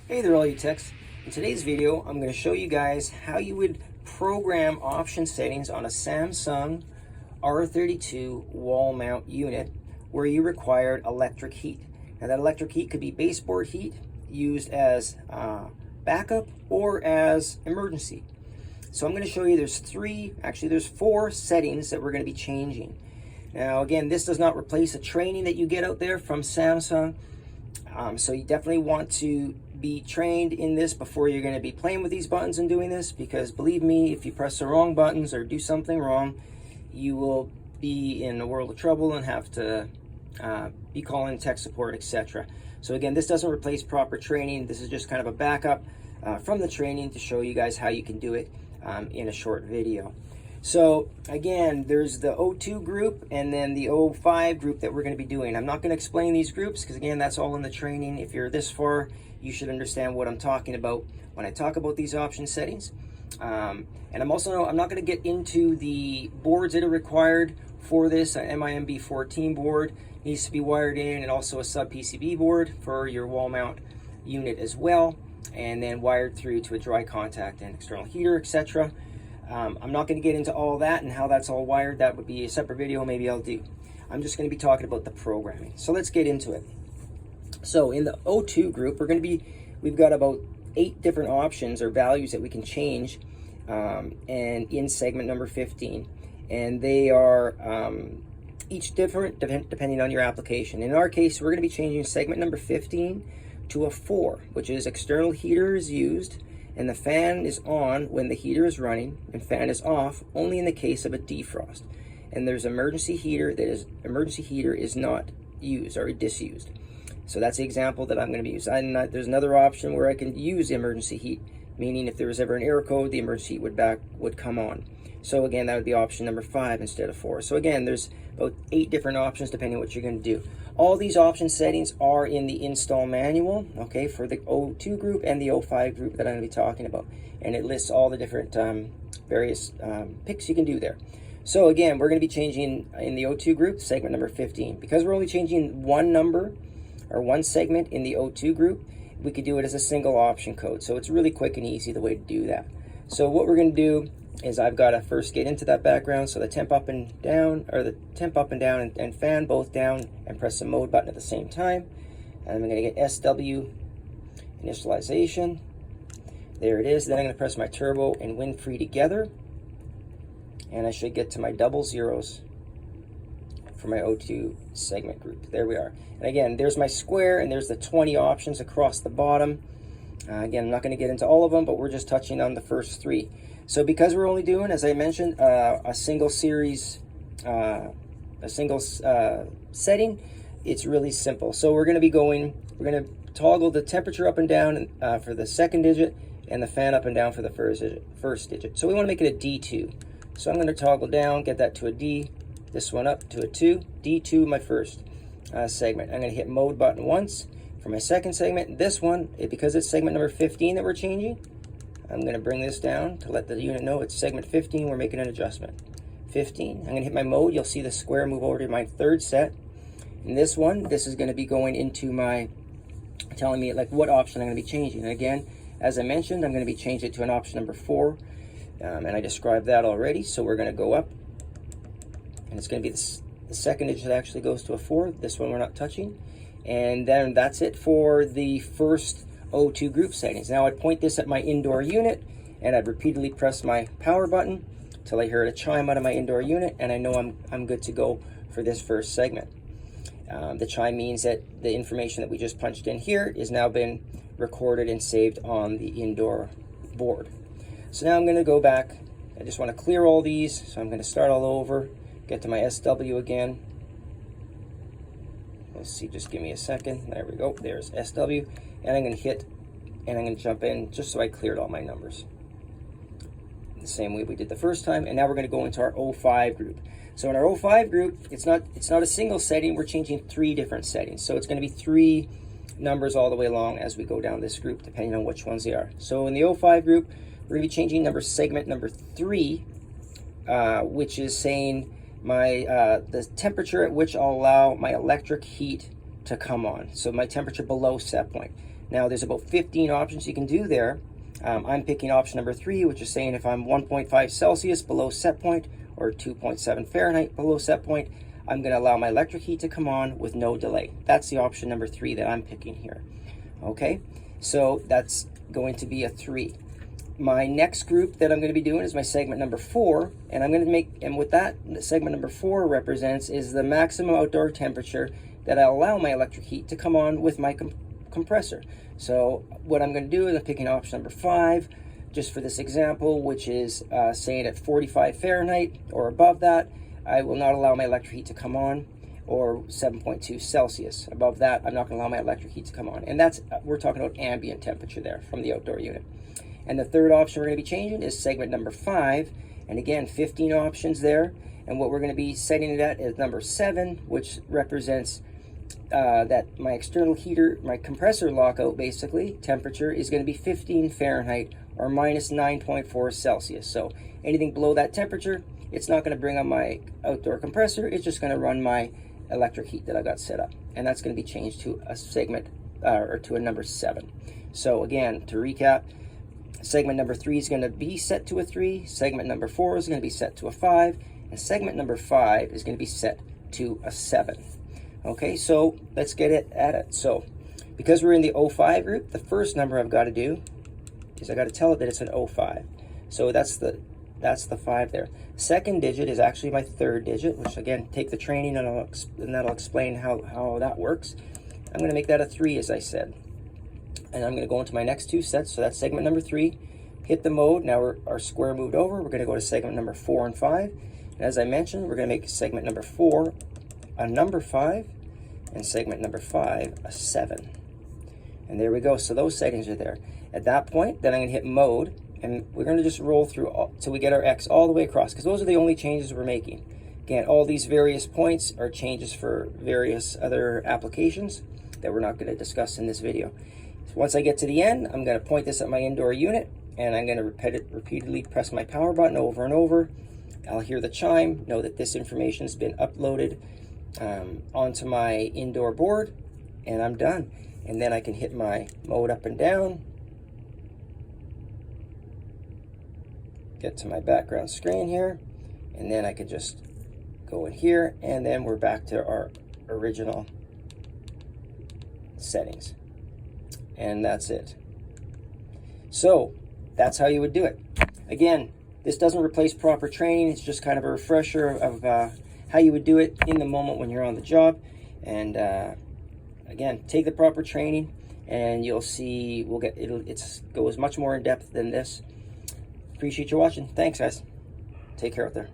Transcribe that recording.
Hey there all you techs. In today's video I'm going to show you guys how you would program option settings on a Samsung R32 wall mount unit where you required electric heat. Now that electric heat could be baseboard heat used as backup or as emergency. So I'm going to show you there's four settings that we're going to be changing. Now again, this does not replace a training that you get out there from Samsung. So you definitely want to be trained in this before you're going to be playing with these buttons and doing this, because believe me, if you press the wrong buttons or do something wrong, you will be in a world of trouble and have to be calling tech support, etc. So again, this doesn't replace proper training. This is just kind of a backup from the training to show you guys how you can do it in a short video. So again, there's the O2 group and then the O5 group that we're going to be doing. I'm not going to explain these groups because again, that's all in the training. If you're this far, you should understand what I'm talking about when I talk about these option settings. And I'm not going to get into the boards that are required for this. An MIMB 14 board needs to be wired in, and also a sub PCB board for your wall mount unit as well, and then wired through to a dry contact and external heater, etc. I'm not going to get into all that and how that's all wired. That would be a separate video maybe I'll do. I'm just going to be talking about the programming. So let's get into it. So in the O2 group, we've got about 8 different options or values that we can change and in segment number 15. And they are each different depending on your application. In our case, we're going to be changing segment number 15 to a 4, which is external heater is used and the fan is on when the heater is running, and fan is off only in the case of a defrost. And there's emergency heater is not used or disused. So that's the example that I'm going to be using. There's another option where I can use emergency heat, meaning if there was ever an error code, the emergency heat would come on. So again, that would be option number 5 instead of 4. So again, there's about 8 different options depending on what you're going to do. All these option settings are in the install manual, okay, for the O2 group and the O5 group that I'm going to be talking about. And it lists all the different various picks you can do there. So again, we're going to be changing in the O2 group, segment number 15. Because we're only changing one number or one segment in the O2 group, we could do it as a single option code. So it's really quick and easy the way to do that. So what we're going to do is I've got to first get into that background. So the temp up and down, or the temp up and down and fan both down, and press the mode button at the same time. And I'm going to get SW initialization. There it is. Then I'm going to press my turbo and wind free together. And I should get to my double zeros for my O2 segment group. There we are. And again, there's my square, and there's the 20 options across the bottom. Again, I'm not going to get into all of them, but we're just touching on the first 3. So because we're only doing, as I mentioned, a single series, setting, it's really simple. So we're going to toggle the temperature up and down for the second digit, and the fan up and down for the first digit. So we want to make it a D2. So I'm going to toggle down, get that to a D, this one up to a 2, D2 my first segment. I'm going to hit mode button once for my second segment. This one, because it's segment number 15 that we're changing, I'm going to bring this down to let the unit know it's segment 15. We're making an adjustment. 15. I'm going to hit my mode. You'll see the square move over to my third set. And this one, this is going to be going into my, telling me like what option I'm going to be changing. And again, as I mentioned, I'm going to be changing it to an option number 4. And I described that already. So we're going to go up. And it's going to be the second digit that actually goes to a 4. This one we're not touching. And then that's it for the first O2 group settings. Now I'd point this at my indoor unit, and I'd repeatedly press my power button till I heard a chime out of my indoor unit, and I know I'm good to go for this first segment. The chime means that the information that we just punched in here is now been recorded and saved on the indoor board. So now I'm going to go back. I just want to clear all these, so I'm going to start all over, get to my SW again. Let's see, just give me a second. There we go. There's SW. And I'm going to hit, and I'm going to jump in just so I cleared all my numbers. The same way we did the first time. And now we're going to go into our O5 group. So in our O5 group, it's not a single setting. We're changing 3 different settings. So it's going to be 3 numbers all the way along as we go down this group, depending on which ones they are. So in the O5 group, we're going to be changing segment number 3, which is saying the temperature at which I'll allow my electric heat to come on. So my temperature below set point. Now there's about 15 options you can do there. I'm picking option number 3, which is saying if I'm 1.5 Celsius below set point or 2.7 Fahrenheit below set point, I'm going to allow my electric heat to come on with no delay. That's the option number 3 that I'm picking here. Okay, so that's going to be a 3. My next group that I'm going to be doing is my segment number 4, and I'm going to make, and what that segment number 4 represents is the maximum outdoor temperature that I allow my electric heat to come on with my compressor. So what I'm going to do is I'm picking option number 5, just for this example, which is saying at 45 Fahrenheit or above that, I will not allow my electric heat to come on, or 7.2 Celsius. Above that, I'm not going to allow my electric heat to come on. And that's, we're talking about ambient temperature there from the outdoor unit. And the third option we're going to be changing is segment number 5. And again, 15 options there. And what we're going to be setting it at is number 7, which represents that my external heater, my compressor lockout basically, temperature is going to be 15 Fahrenheit or minus 9.4 Celsius. So anything below that temperature, it's not going to bring on my outdoor compressor. It's just going to run my electric heat that I got set up. And that's going to be changed to a segment or to a number 7. So again, to recap, segment number 3 is going to be set to a 3. Segment number 4 is going to be set to a 5. And segment number 5 is going to be set to a 7. Okay, so let's get it at it. So because we're in the 05 group, the first number I've got to do is I got to tell it that it's an 05. So that's the 5 there. Second digit is actually my third digit, which again, take the training and that'll explain how that works. I'm going to make that a 3, as I said. And I'm going to go into my next 2 sets. So that's segment number 3. Hit the mode. Now our square moved over. We're going to go to segment number 4 and 5. And as I mentioned, we're going to make segment number 4 a number 5 and segment number 5 a 7. And there we go. So those settings are there. At that point, then I'm going to hit mode, and we're going to just roll through till we get our X all the way across, because those are the only changes we're making. Again, all these various points are changes for various other applications that we're not going to discuss in this video. So once I get to the end, I'm going to point this at my indoor unit, and I'm going to repeatedly press my power button over and over. I'll hear the chime, know that this information has been uploaded onto my indoor board, and I'm done. And then I can hit my mode up and down, get to my background screen here, and then I could just go in here, and then we're back to our original settings. And that's it. So that's how you would do it. Again, this doesn't replace proper training. It's just kind of a refresher of how you would do it in the moment when you're on the job. And again, take the proper training, and you'll see it goes much more in depth than this. Appreciate you watching. Thanks, guys. Take care out there.